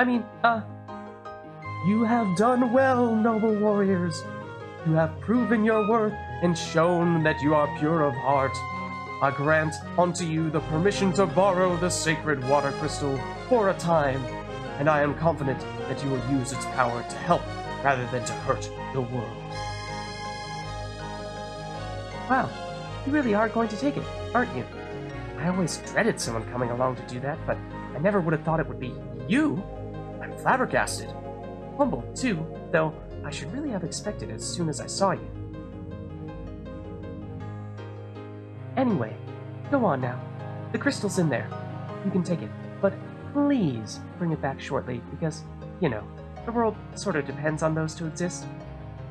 You have done well, noble warriors. You have proven your worth and shown that you are pure of heart. I grant unto you the permission to borrow the sacred water crystal for a time, and I am confident that you will use its power to help rather than to hurt the world. Wow, you really are going to take it, aren't you? I always dreaded someone coming along to do that, but I never would have thought it would be you. I'm flabbergasted. Humbled, too, though I should really have expected as soon as I saw you. Anyway, go on now. The crystal's in there. You can take it, but please bring it back shortly, because, you know, the world sort of depends on those to exist.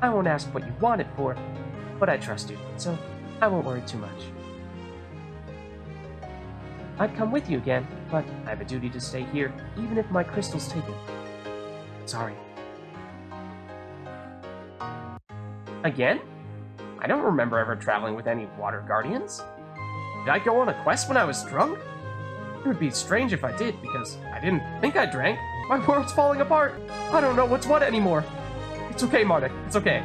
I won't ask what you want it for, but I trust you, so I won't worry too much. I'd come with you again, but I have a duty to stay here, even if my crystal's taken. Sorry. Again? I don't remember ever traveling with any water guardians. Did I go on a quest when I was drunk? It would be strange if I did, because I didn't think I drank. My world's falling apart. I don't know what's what anymore. It's okay, Mardek. It's okay.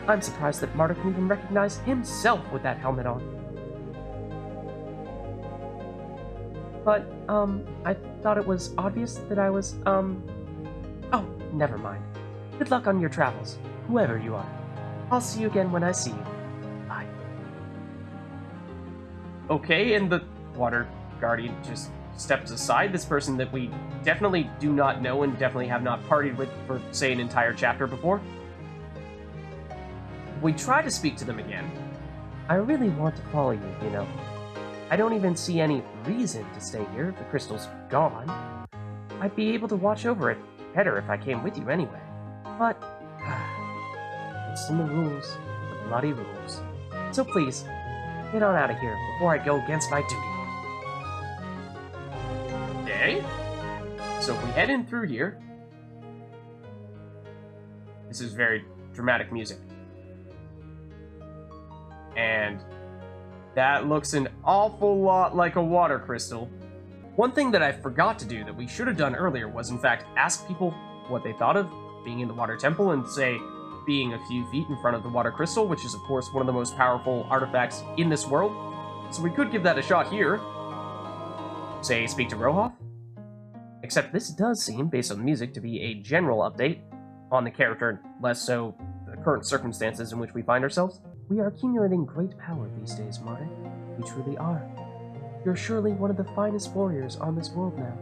I'm surprised that Mardek can even recognize himself with that helmet on. But, I thought it was obvious that I was, oh, never mind. Good luck on your travels, whoever you are. I'll see you again when I see you. Bye. Okay, and the water guardian just steps aside. This person that we definitely do not know and definitely have not partied with for, say, an entire chapter before. We try to speak to them again. I really want to follow you, you know. I don't even see any reason to stay here if the crystal's gone. I'd be able to watch over it better if I came with you anyway. But it's in the rules, the bloody rules. So please, get on out of here before I go against my duty. Okay. So if we head in through here, this is very dramatic music. And that looks an awful lot like a water crystal. One thing that I forgot to do that we should have done earlier was, in fact, ask people what they thought of being in the water temple and, say, being a few feet in front of the water crystal, which is, of course, one of the most powerful artifacts in this world. So we could give that a shot here. Say, speak to Rohoff. Except this does seem, based on the music, to be a general update on the character, less so the current circumstances in which we find ourselves. We are accumulating great power these days, Mardek. We truly are. You're surely one of the finest warriors on this world now,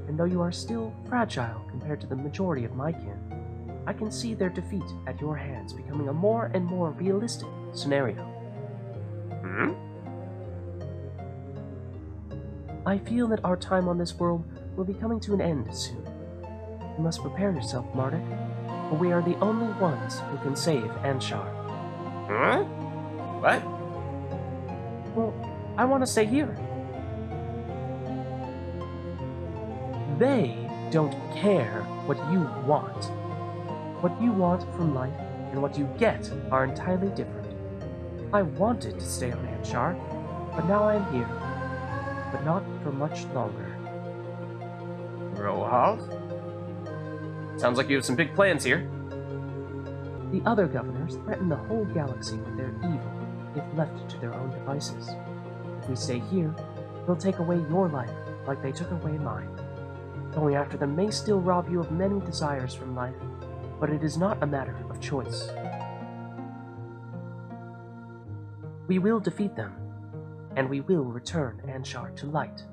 and though you are still fragile compared to the majority of my kin, I can see their defeat at your hands becoming a more and more realistic scenario. I feel that our time on this world will be coming to an end soon. You must prepare yourself, Mardek, for we are the only ones who can save Anshar. Huh? What? Well, I want to stay here. They don't care what you want. What you want from life and what you get are entirely different. I wanted to stay on Anshar, but now I am here. But not for much longer. Rohoff? Sounds like you have some big plans here. The other governors threaten the whole galaxy with their evil if left to their own devices. If we stay here, they'll take away your life like they took away mine. Going after them may still rob you of many desires from life, but it is not a matter of choice. We will defeat them, and we will return Anshar to light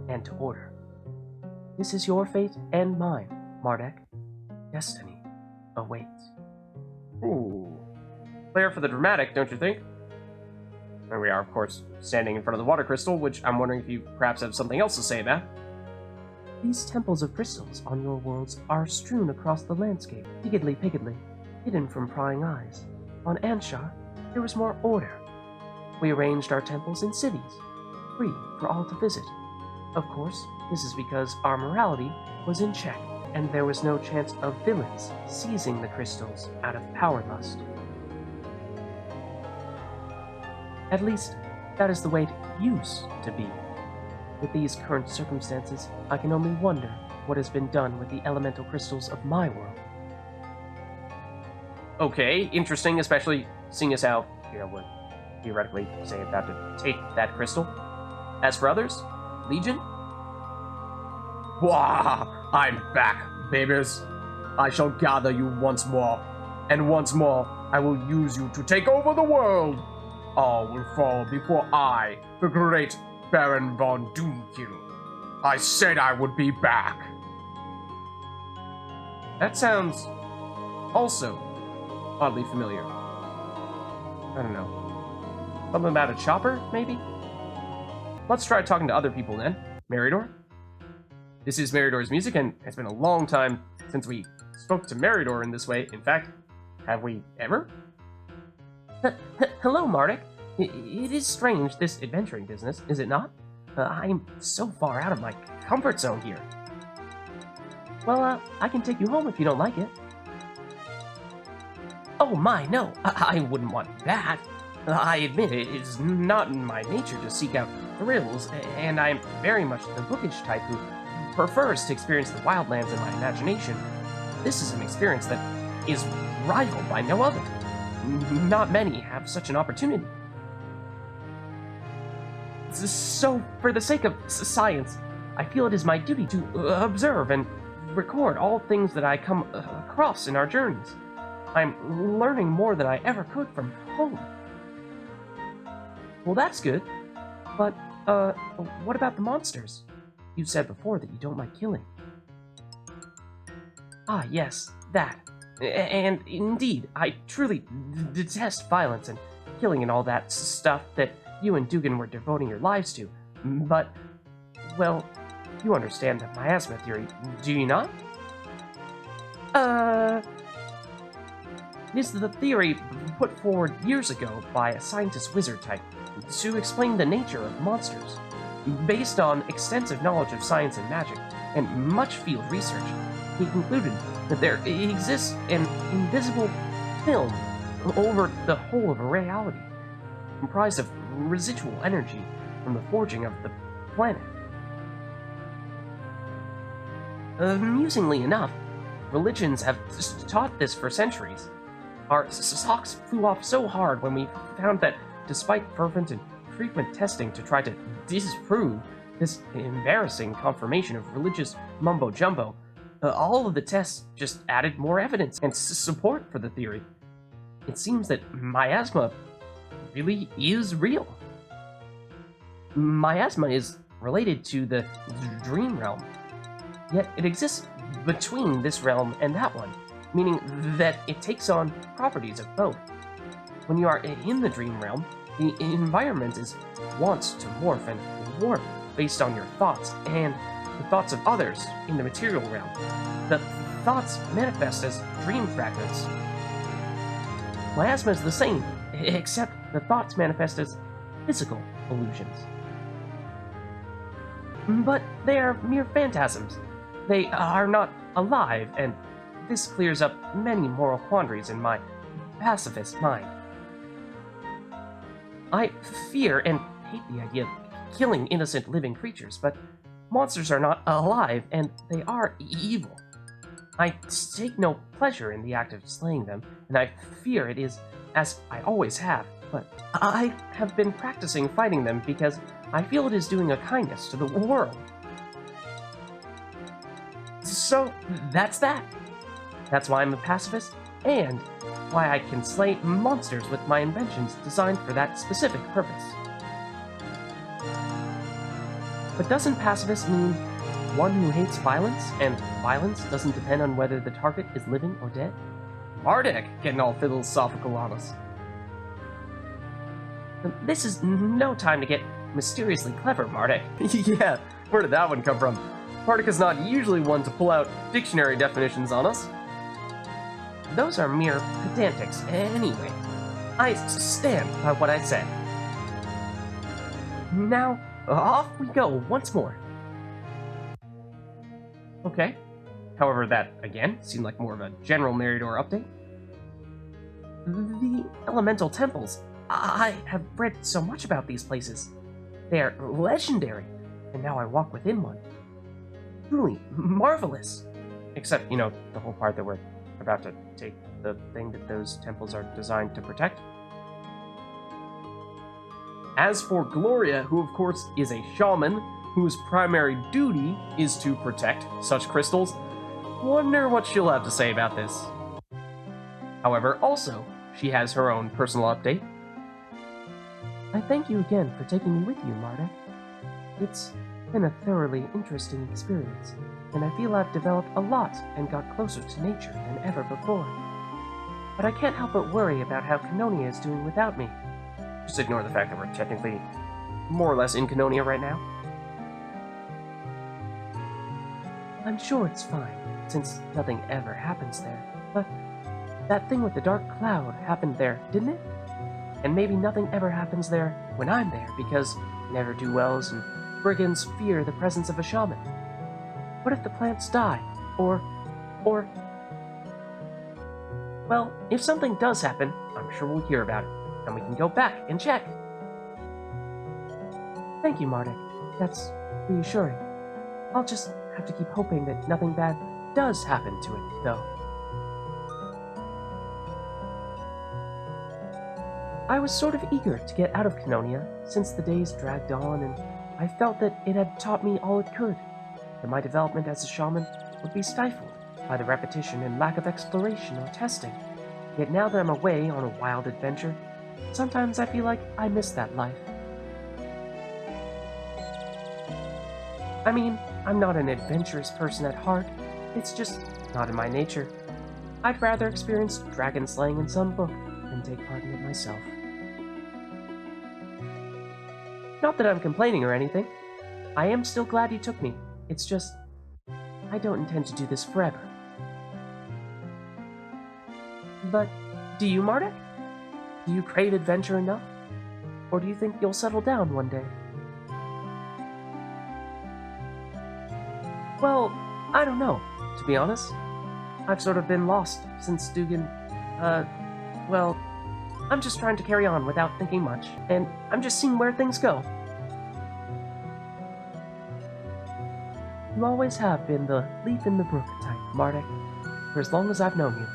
and to order. This is your fate and mine, Mardek. Destiny awaits. Ooh. Player for the dramatic, don't you think? There we are, of course, standing in front of the water crystal, which I'm wondering if you perhaps have something else to say about. These temples of crystals on your worlds are strewn across the landscape, higgledy-piggledy, hidden from prying eyes. On Anshar, there was more order. We arranged our temples in cities, free for all to visit. Of course, this is because our morality was in check, and there was no chance of villains seizing the crystals out of power lust. At least, that is the way it used to be. With these current circumstances, I can only wonder what has been done with the elemental crystals of my world. Okay, interesting, especially seeing as how, we're theoretically, say, about to take that crystal. As for others, Legion? Wah! I'm back, babies. I shall gather you once more, and once more I will use you to take over the world. All will fall before I, the great Baron von Doomkill. I said I would be back. That sounds also oddly familiar. I don't know. Something about a chopper, maybe? Let's try talking to other people then. Meridor? This is Meridor's music, and it's been a long time since we spoke to Meridor in this way. In fact, have we ever? Hello, Mardek. It is strange, this adventuring business, is it not? I'm so far out of my comfort zone here. Well, I can take you home if you don't like it. Oh my, no, I wouldn't want that. I admit it is not in my nature to seek out thrills, and I'm very much the bookish type who prefers to experience the wildlands in my imagination. This is an experience that is rivaled by no other. Not many have such an opportunity. So, for the sake of science, I feel it is my duty to observe and record all things that I come across in our journeys. I'm learning more than I ever could from home. Well, that's good. But, what about the monsters? You said before that you don't like killing. Ah, yes, that. And indeed, I truly detest violence and killing and all that stuff that you and Dugan were devoting your lives to. But, well, you understand the miasma theory, do you not? It is the theory put forward years ago by a scientist wizard type to explain the nature of monsters. Based on extensive knowledge of science and magic, and much field research, he concluded that there exists an invisible film over the whole of a reality, comprised of residual energy from the forging of the planet. Amusingly enough, religions have taught this for centuries. Our socks flew off so hard when we found that, despite fervent and frequent testing to try to disprove this embarrassing confirmation of religious mumbo-jumbo, all of the tests just added more evidence and support for the theory. It seems that miasma really is real. Miasma is related to the dream realm, yet it exists between this realm and that one, meaning that it takes on properties of both. When you are in the dream realm, the environment is wont to morph and warp based on your thoughts and the thoughts of others in the material realm. The thoughts manifest as dream fragments. Miasma is the same, except the thoughts manifest as physical illusions. But they are mere phantasms. They are not alive, and this clears up many moral quandaries in my pacifist mind. I fear and hate the idea of killing innocent living creatures, but monsters are not alive, and they are evil. I take no pleasure in the act of slaying them, and I fear it is as I always have, but I have been practicing fighting them because I feel it is doing a kindness to the world. So, that's that. That's why I'm a pacifist, and why I can slay monsters with my inventions designed for that specific purpose. But doesn't pacifist mean one who hates violence, and violence doesn't depend on whether the target is living or dead? Mardek getting all philosophical on us. This is no time to get mysteriously clever, Mardek. Yeah, where did that one come from? Mardek is not usually one to pull out dictionary definitions on us. Those are mere pedantics anyway. I stand by what I said. Now, off we go once more. Okay. However, that, again, seemed like more of a general Meridor update. The elemental temples. I have read so much about these places. They are legendary, and now I walk within one. truly marvelous. Except, the whole part that we're about to take the thing that those temples are designed to protect. As for Gloria, who of course is a shaman, whose primary duty is to protect such crystals, wonder what she'll have to say about this. However, also, she has her own personal update. I thank you again for taking me with you, Mardek. It's been a thoroughly interesting experience, and I feel I've developed a lot and got closer to nature than ever before. But I can't help but worry about how Canonia is doing without me. Just ignore the fact that we're technically more or less in Canonia right now. I'm sure it's fine, since nothing ever happens there, but that thing with the dark cloud happened there, didn't it? And maybe nothing ever happens there when I'm there, because ne'er-do-wells and brigands fear the presence of a shaman. What if the plants die? Or... Well, if something does happen, I'm sure we'll hear about it, and we can go back and check. Thank you, Mardek. That's reassuring. I'll just have to keep hoping that nothing bad does happen to it, though. I was sort of eager to get out of Canonia, since the days dragged on, and I felt that it had taught me all it could, that my development as a shaman would be stifled by the repetition and lack of exploration or testing. Yet now that I'm away on a wild adventure, sometimes I feel like I miss that life. I mean, I'm not an adventurous person at heart, it's just not in my nature. I'd rather experience dragon slaying in some book than take part in it myself. Not that I'm complaining or anything. I am still glad you took me. It's just, I don't intend to do this forever. But do you, Mardek? Do you crave adventure enough? Or do you think you'll settle down one day? Well, I don't know, to be honest. I've sort of been lost since Dugan, well, I'm just trying to carry on without thinking much, and I'm just seeing where things go. You always have been the leaf in the brook type, Mardek, for as long as I've known you.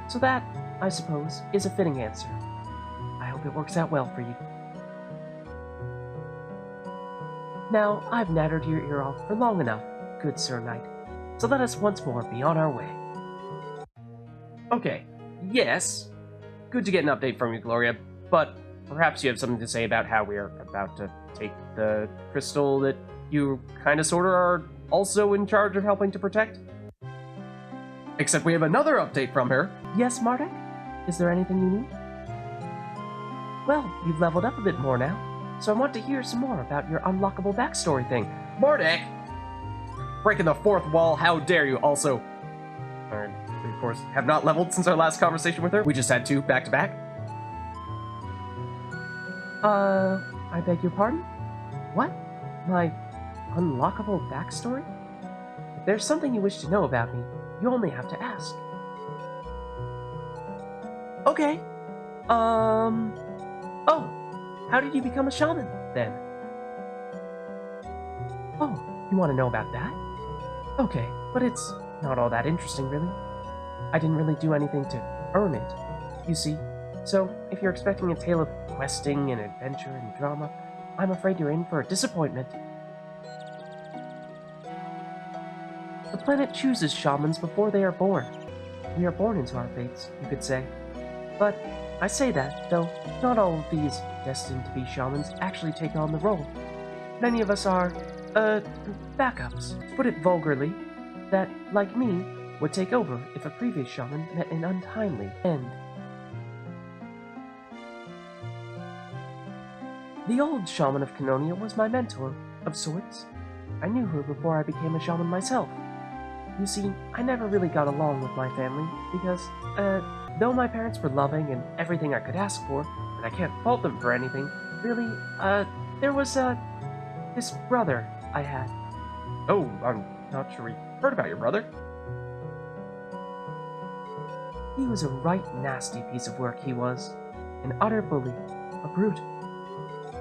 So that, I suppose, is a fitting answer. I hope it works out well for you. Now, I've nattered your ear off for long enough, good Sir Knight, so let us once more be on our way. Okay, yes. Good to get an update from you, Gloria, but perhaps you have something to say about how we are about to take the crystal that you kind of sort of are also in charge of helping to protect? Except we have another update from her. Yes, Mardek? Is there anything you need? Well, you've leveled up a bit more now, so I want to hear some more about your unlockable backstory thing. Mardek! Breaking the fourth wall, how dare you! Also, we of course have not leveled since our last conversation with her. We just had two back to back. I beg your pardon? What? My unlockable backstory? If there's something you wish to know about me, you only have to ask. Okay. Oh, how did you become a shaman, then? Oh, you want to know about that? Okay, but it's not all that interesting, really. I didn't really do anything to earn it, you see. So, if you're expecting a tale of questing and adventure and drama, I'm afraid you're in for a disappointment. The planet chooses shamans before they are born. We are born into our fates, you could say. But I say that, though not all of these destined to be shamans actually take on the role. Many of us are, backups. To put it vulgarly, that, like me, would take over if a previous shaman met an untimely end. The old shaman of Canonia was my mentor, of sorts. I knew her before I became a shaman myself. You see, I never really got along with my family, because, though my parents were loving and everything I could ask for, and I can't fault them for anything, really, there was, this brother I had. Oh, I'm not sure we heard about your brother. He was a right nasty piece of work, he was. An utter bully. A brute.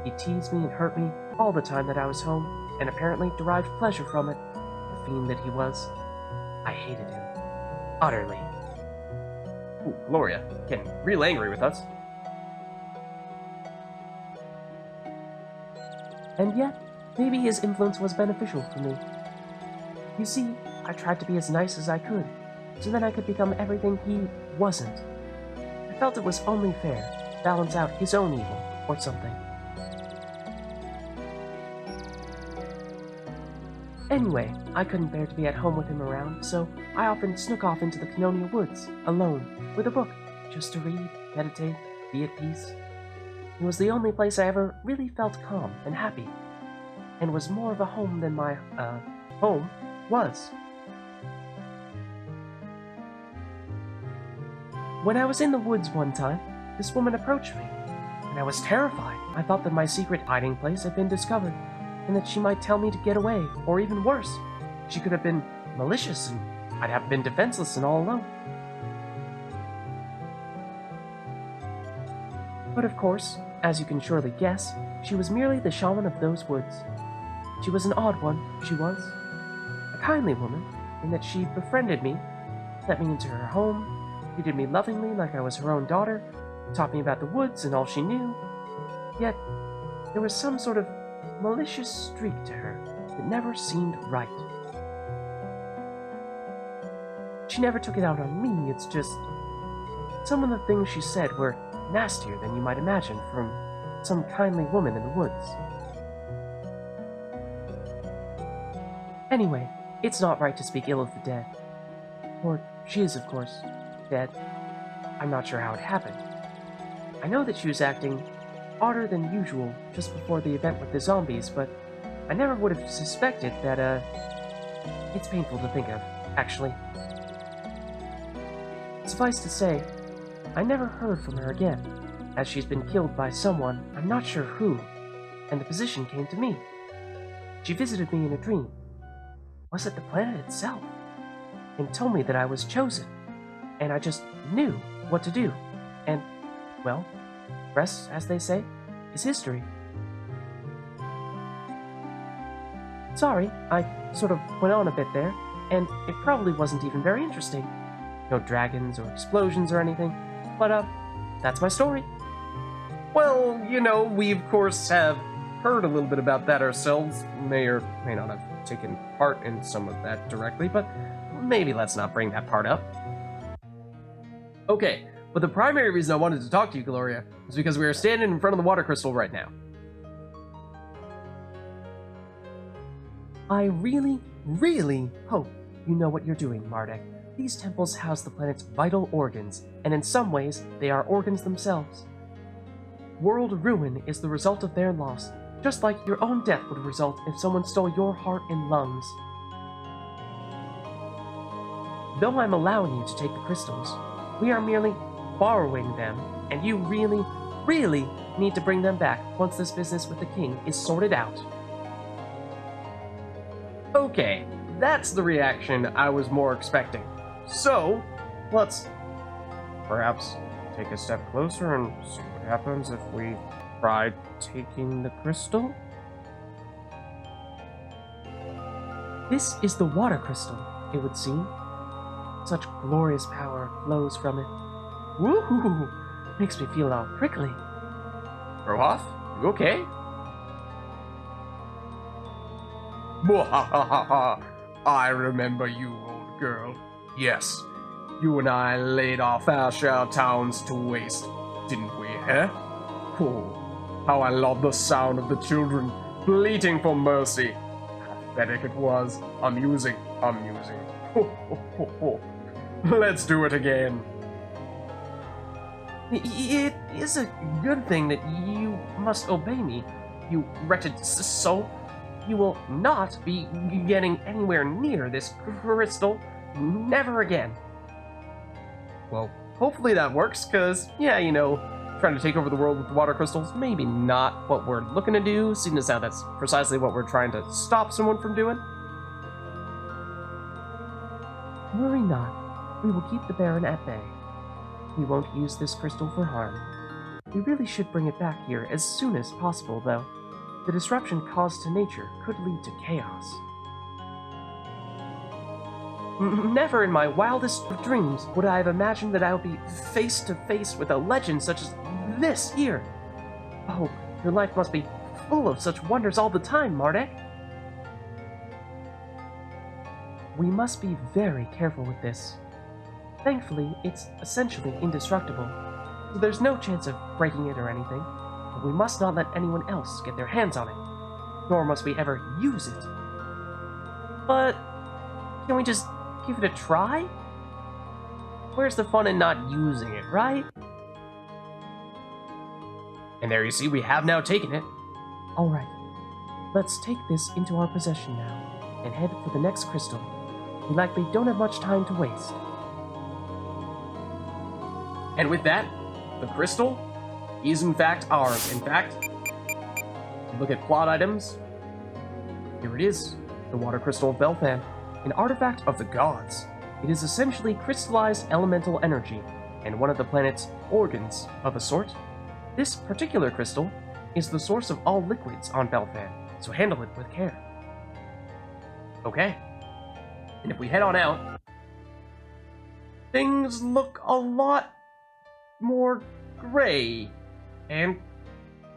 He teased me and hurt me all the time that I was home, and apparently derived pleasure from it. fiend that he was. I hated him. Utterly. Ooh, Gloria, getting real angry with us. And yet, maybe his influence was beneficial for me. You see, I tried to be as nice as I could, so then I could become everything he wasn't. I felt it was only fair to balance out his own evil, or something. Anyway, I couldn't bear to be at home with him around, so I often snuck off into the Canonia woods, alone, with a book, just to read, meditate, be at peace. It was the only place I ever really felt calm and happy, and was more of a home than my, home was. When I was in the woods one time, this woman approached me, and I was terrified. I thought that my secret hiding place had been discovered, and that she might tell me to get away, or even worse, she could have been malicious, and I'd have been defenseless and all alone. But of course, as you can surely guess, she was merely the shaman of those woods. She was an odd one, she was. A kindly woman, in that she befriended me, let me into her home, treated me lovingly like I was her own daughter, taught me about the woods and all she knew. Yet, there was some sort of malicious streak to her that never seemed right. She never took it out on me, it's just some of the things she said were nastier than you might imagine from some kindly woman in the woods. Anyway, it's not right to speak ill of the dead. Or she is, of course, dead. I'm not sure how it happened. I know that she was acting odder than usual just before the event with the zombies, but I never would have suspected that, it's painful to think of, actually. Suffice to say, I never heard from her again, as she's been killed by someone, I'm not sure who, and the position came to me. She visited me in a dream. Was it the planet itself? And told me that I was chosen, and I just knew what to do, and, well, rest, as they say, is history. Sorry, I sort of went on a bit there, and it probably wasn't even very interesting. No dragons or explosions or anything, but, that's my story. Well, you know, we of course have heard a little bit about that ourselves. May or may not have taken part in some of that directly, but maybe let's not bring that part up. Okay, but the primary reason I wanted to talk to you, Gloria, is because we are standing in front of the water crystal right now. I really, really hope you know what you're doing, Mardek. These temples house the planet's vital organs, and in some ways, they are organs themselves. World ruin is the result of their loss, just like your own death would result if someone stole your heart and lungs. Though I'm allowing you to take the crystals, we are merely borrowing them, and you really, really need to bring them back once this business with the king is sorted out. Okay, that's the reaction I was more expecting. So, let's perhaps take a step closer and see what happens if we try taking the crystal. This is the water crystal, it would seem. Such glorious power flows from it. Woohoo! Makes me feel all prickly. Rohoff, you okay? Mwahaha! I remember you, old girl. Yes, you and I laid our fair share of towns to waste, didn't we, eh? Oh, how I love the sound of the children bleating for mercy. Pathetic it was. Amusing, amusing. Let's do it again. It is a good thing that you must obey me, you wretched soul. You will not be getting anywhere near this crystal. Never again. Well, hopefully that works, because, yeah, you know, trying to take over the world with the water crystals, maybe not what we're looking to do, seeing as how that's precisely what we're trying to stop someone from doing. Worry not. We will keep the Baron at bay. We won't use this crystal for harm. We really should bring it back here as soon as possible, though. The disruption caused to nature could lead to chaos. Never in my wildest of dreams would I have imagined that I would be face to face with a legend such as this here. Oh, your life must be full of such wonders all the time, Mardek. We must be very careful with this. Thankfully, it's essentially indestructible, so there's no chance of breaking it or anything, but we must not let anyone else get their hands on it, nor must we ever use it. But can we just give it a try? Where's the fun in not using it, right? And there you see, we have now taken it. Alright, let's take this into our possession now, and head for the next crystal. We likely don't have much time to waste. And with that, the crystal is in fact ours. In fact, look at plot items. Here it is, the water crystal of Belfan, an artifact of the gods. It is essentially crystallized elemental energy, and one of the planet's organs of a sort. This particular crystal is the source of all liquids on Belfan, so handle it with care. Okay. And if we head on out, things look a lot more gray and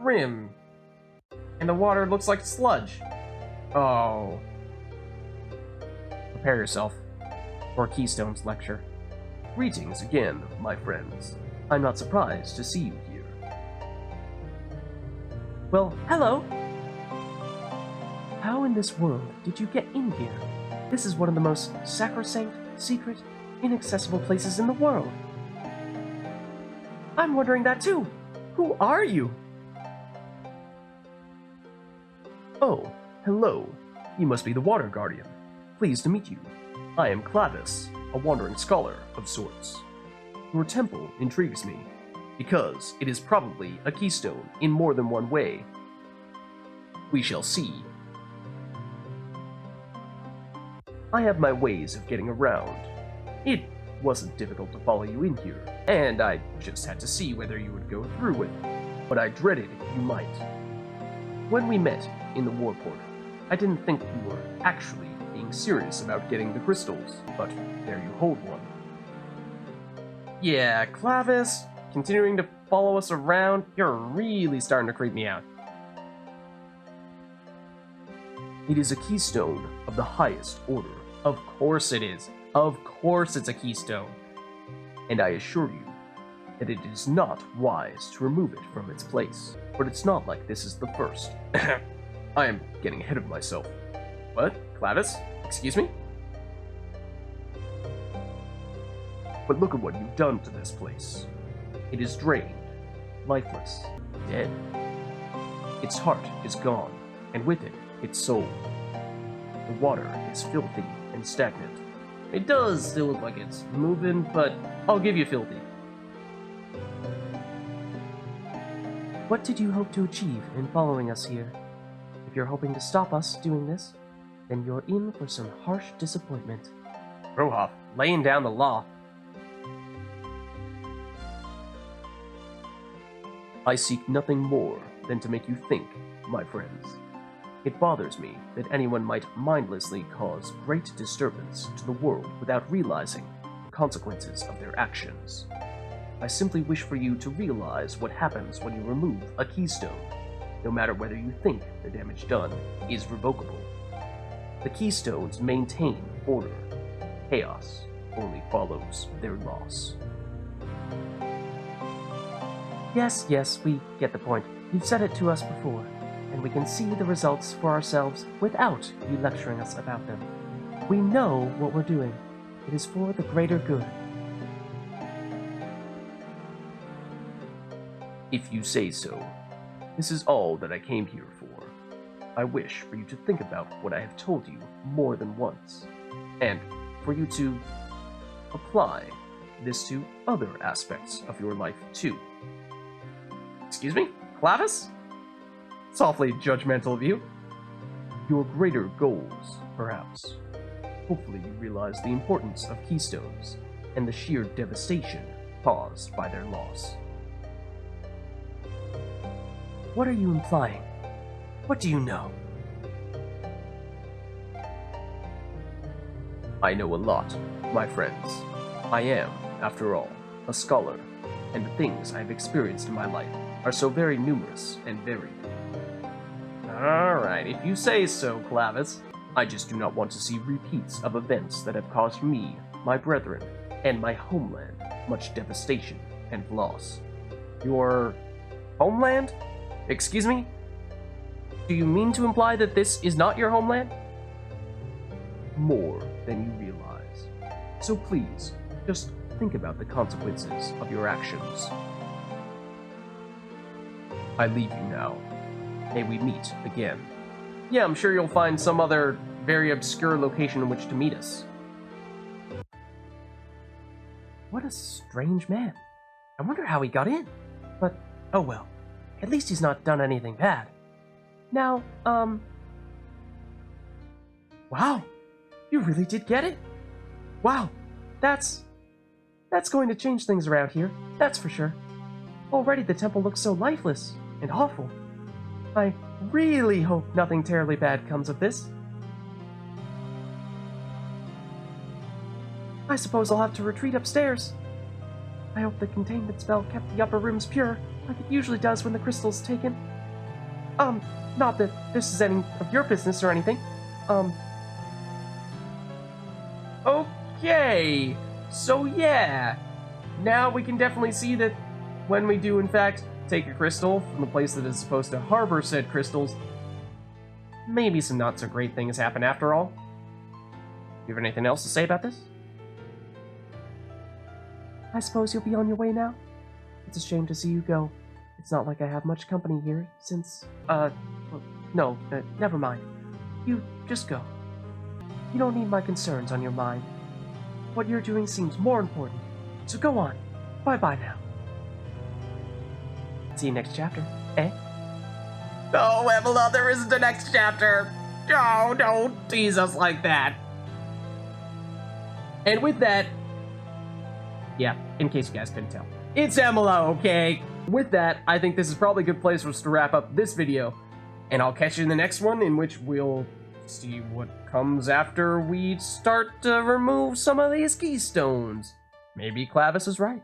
grim. And the water looks like sludge. Oh. Prepare yourself for Keystone's lecture. Greetings again, my friends. I'm not surprised to see you here. Well, hello. How in this world did you get in here? This is one of the most sacrosanct, secret, inaccessible places in the world. I'm wondering that too. Who are you? Oh, hello. You must be the Water Guardian. Pleased to meet you. I am Clavis, a wandering scholar of sorts. Your temple intrigues me, because it is probably a keystone in more than one way. We shall see. I have my ways of getting around. It wasn't difficult to follow you in here, and I just had to see whether you would go through with it, but I dreaded you might. When we met in the warport, I didn't think you were actually being serious about getting the crystals, but there you hold one. Yeah, Clavis, continuing to follow us around, you're really starting to creep me out. It is a keystone of the highest order. Of course it is. Of course it's a keystone. And I assure you that it is not wise to remove it from its place. But it's not like this is the first. I am getting ahead of myself. What? Clavis? Excuse me? But look at what you've done to this place. It is drained, lifeless, dead. Its heart is gone, and with it, its soul. The water is filthy and stagnant. It does still look like it's moving, but I'll give you filthy. What did you hope to achieve in following us here? If you're hoping to stop us doing this, then you're in for some harsh disappointment. Rohoff, laying down the law. I seek nothing more than to make you think, my friends. It bothers me that anyone might mindlessly cause great disturbance to the world without realizing the consequences of their actions. I simply wish for you to realize what happens when you remove a keystone, no matter whether you think the damage done is revocable. The keystones maintain order. Chaos only follows their loss. Yes, we get the point. You've said it to us before, and we can see the results for ourselves without you lecturing us about them. We know what we're doing. It is for the greater good. If you say so, this is all that I came here for. I wish for you to think about what I have told you more than once, and for you to apply this to other aspects of your life too. Excuse me? Clavis? It's awfully judgmental of you. Your greater goals, perhaps. Hopefully you realize the importance of keystones and the sheer devastation caused by their loss. What are you implying? What do you know? I know a lot, my friends. I am, after all, a scholar, and the things I've experienced in my life are so very numerous and varied. Alright, if you say so, Clavis. I just do not want to see repeats of events that have caused me, my brethren, and my homeland much devastation and loss. Your homeland? Excuse me? Do you mean to imply that this is not your homeland? More than you realize. So please, just think about the consequences of your actions. I leave you now. May we meet again. Yeah, I'm sure you'll find some other very obscure location in which to meet us. What a strange man. I wonder how he got in. But, oh well. At least he's not done anything bad. Now, wow. You really did get it? Wow. That's going to change things around here. That's for sure. Already the temple looks so lifeless and awful. I really hope nothing terribly bad comes of this. I suppose I'll have to retreat upstairs. I hope the containment spell kept the upper rooms pure, like it usually does when the crystal's taken. Not that this is any of your business or anything. Okay, so yeah. Now we can definitely see that when we do, in fact, take a crystal from the place that is supposed to harbor said crystals, maybe some not so great things happen after all. You have anything else to say about this? I suppose you'll be on your way now? It's a shame to see you go. It's not like I have much company here, since, never mind. You just go. You don't need my concerns on your mind. What you're doing seems more important, so go on. Bye-bye now. See you next chapter, eh? No, Emila, there isn't a next chapter. No, don't tease us like that. And with that, yeah, in case you guys couldn't tell, it's Emila, okay? With that, I think this is probably a good place for us to wrap up this video. And I'll catch you in the next one, in which we'll see what comes after we start to remove some of these keystones. Maybe Clavis is right.